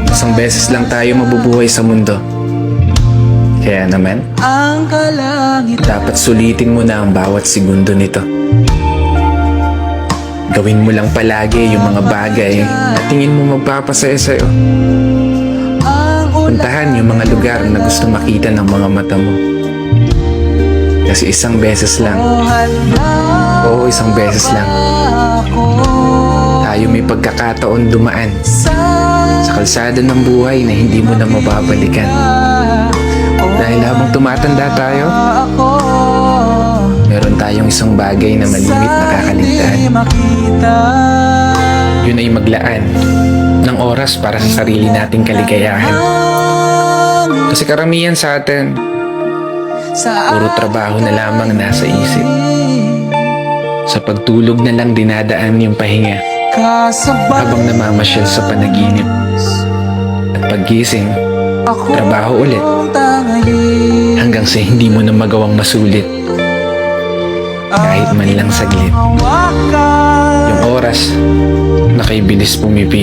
Isang beses lang tayo mabubuhay sa mundo. Kaya naman, dapat sulitin mo na ang bawat segundo nito. Gawin mo lang palagi yung mga bagay na tingin mo magpapasaya sa'yo. Puntahan yung mga lugar na gusto makita ng mga mata mo. Kasi isang beses lang, oo, isang beses lang, tayo may pagkakataon dumaan sa kalsada ng buhay na hindi mo na mababalikan. Dahil habang tumatanda tayo, meron tayong isang bagay na malimit na kakaligtaan. Yun ay maglaan ng oras para sa sarili nating kaligayahan. Kasi karamihan sa atin, puro trabaho na lamang nasa isip. Sa pagtulog na lang dinadaan yung pahinga habang namamasyal sa panaginip. At paggising, trabaho ulit hanggang sa hindi mo na magawang masulit kahit man lang saglit yung oras na kay bilis pumipi.